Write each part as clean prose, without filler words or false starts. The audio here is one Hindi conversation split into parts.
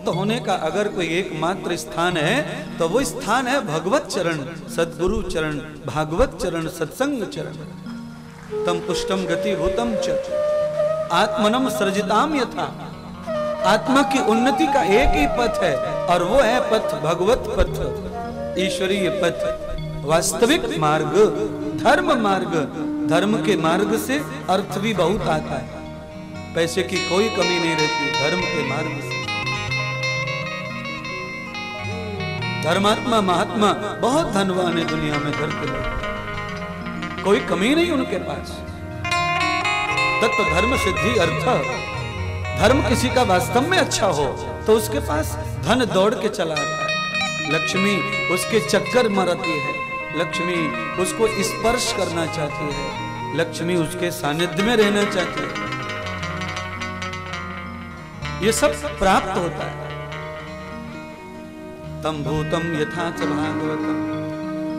मुक्त होने का अगर कोई एकमात्र स्थान है तो वो स्थान है भगवत चरण, सद्गुरु चरण, भागवत चरण, सत्संग चरण। तम पुष्टम गति भूतम च आत्मनम सृजिताम यथा। आत्मा की उन्नति का एक ही पथ है और वो है पथ भगवत पथ, ईश्वरीय पथ, वास्तविक मार्ग, धर्म मार्ग। धर्म के मार्ग से अर्थ भी बहुत आता है, पैसे की कोई कमी नहीं रहती धर्म के मार्ग से। धर्मात्मा महात्मा बहुत धनवान है दुनिया में, घर के लोग कोई कमी नहीं उनके पास। तत्व धर्म सिद्धि अर्थ। धर्म किसी का वास्तव में अच्छा हो तो उसके पास धन दौड़ के चला आता है, लक्ष्मी उसके चक्कर मारती है, लक्ष्मी उसको स्पर्श करना चाहती है, लक्ष्मी उसके सानिध्य में रहना चाहती है। ये सब प्राप्त होता है। तम भूतम यथा च भागवतम।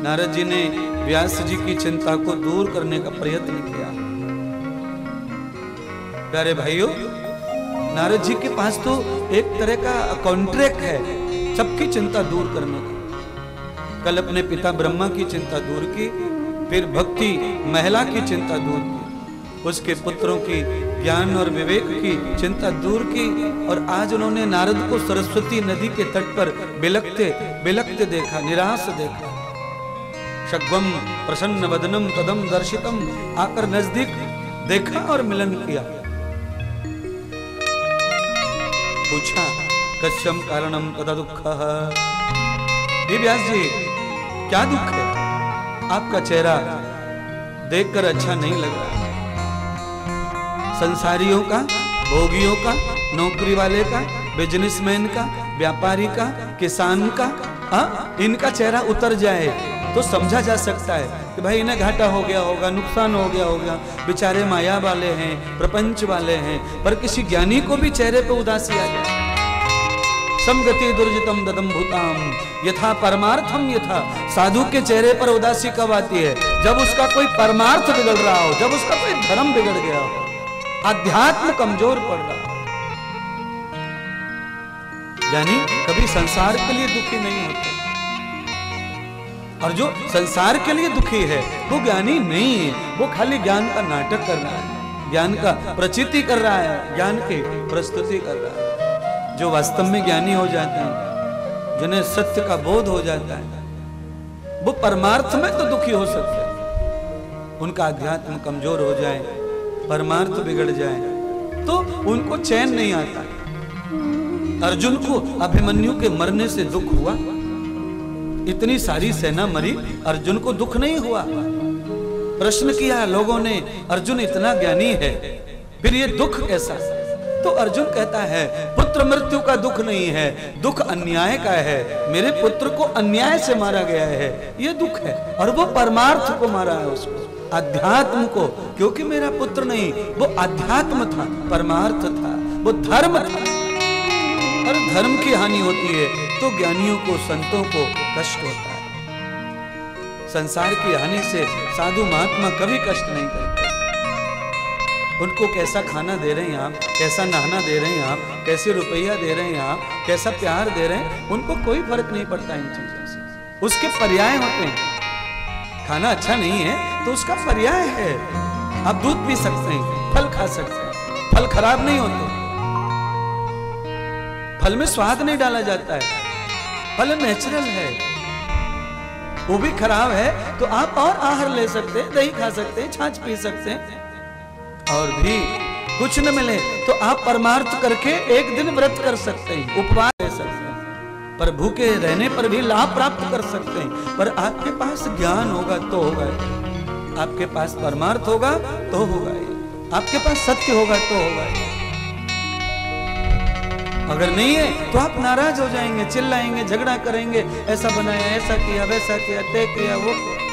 नारद जी ने व्यास जी की चिंता को दूर करने का प्रयत्न किया। प्यारे भाइयों, नारद जी के पास तो एक तरह का कॉन्ट्रैक्ट है सबकी चिंता दूर करने का। कल अपने पिता ब्रह्मा की चिंता दूर की, फिर भक्ति महिला की चिंता दूर की, उसके पुत्रों की ज्ञान और विवेक की चिंता दूर की, और आज उन्होंने नारद को सरस्वती नदी के तट पर बिलखते बिलखते देखा, निराश देखा। शग्वम प्रसन्न वदनम तदम दर्शितम। आकर नजदीक देखा और मिलन किया। पूछा कस्यम कारणम तदा दुःखः। ये व्यास जी क्या दुख है? आपका चेहरा देखकर अच्छा नहीं लग रहा। संसारियों का, भोगियों का, नौकरी वाले का, बिजनेसमैन का, व्यापारी का, किसान का, इनका चेहरा उतर जाए तो समझा जा सकता है कि भाई इन्हें घाटा हो गया होगा, नुकसान हो गया होगा, बेचारे माया वाले हैं, प्रपंच वाले हैं। पर किसी ज्ञानी को भी चेहरे पे उदासी आ जाए। समगति दुर्जितम ददम भूताम यथा परमार्थम यथा। साधु के चेहरे पर उदासी कब आती है? जब उसका कोई परमार्थ बिगड़ रहा हो, जब उसका कोई धर्म बिगड़ गया हो, अध्यात्म कमजोर पड़ रहा हो। यानी कभी संसार के लिए दुखी नहीं होते, और जो संसार के लिए दुखी है वो ज्ञानी नहीं है, वो खाली ज्ञान का नाटक कर रहा है, ज्ञान का प्रचिति कर रहा है, ज्ञान की प्रस्तुति कर रहा है। जो वास्तव में ज्ञानी हो जाते हैं, जिन्हें सत्य का बोध हो जाता है, वो परमार्थ में तो दुखी हो सकते हैं। उनका अध्यात्म कमजोर हो जाए, परमार्थ बिगड़ जाए तो उनको चैन नहीं आता। अर्जुन को अभिमन्यु के मरने से दुख हुआ, इतनी सारी सेना मरी, अर्जुन को दुख नहीं हुआ। प्रश्न किया लोगों ने, अर्जुन इतना ज्ञानी है फिर ये दुख कैसा? तो अर्जुन कहता है पुत्र मृत्यु का दुख नहीं है, दुख अन्याय का है। मेरे पुत्र को अन्याय से मारा गया है, ये दुख है। और वो परमार्थ को मारा है, उसको, अध्यात्म को, क्योंकि मेरा पुत्र नहीं, वो अध्यात्म था, परमार्थ था, वो धर्म था। और धर्म की हानि होती है तो ज्ञानियों को, संतों को कष्ट होता है। संसार की हानि से साधु महात्मा कभी कष्ट नहीं करते। उनको कैसा खाना दे रहे हैं आप, कैसा नहाना दे रहे हैं आप, कैसे रुपया दे रहे हैं आप, कैसा प्यार दे रहे हैं, उनको कोई फर्क नहीं पड़ता इन चीजों से। उसके पर्याय होते हैं। खाना अच्छा नहीं है तो उसका पर्याय है। आप दूध पी सकते हैं, फल खा सकते हैं, फल खराब नहीं होते, फल में स्वाद नहीं डाला जाता है, फल नेचुरल है। वो भी खराब है तो आप और आहार ले सकते हैं, दही खा सकते हैं, छाछ पी सकते हैं। और भी कुछ न मिले तो आप परमार्थ करके एक दिन व्रत कर सकते हैं, उपवास ले सकते हैं, पर भूखे रहने पर भी लाभ प्राप्त कर सकते हैं। पर आपके पास ज्ञान होगा तो होगा, आपके पास परमार्थ होगा तो होगा, आपके पास सत्य होगा तो होगा। अगर नहीं है तो आप नाराज हो जाएंगे, चिल्लाएंगे, झगड़ा करेंगे, ऐसा बनाया, ऐसा किया, वैसा किया, तय किया, वो किया।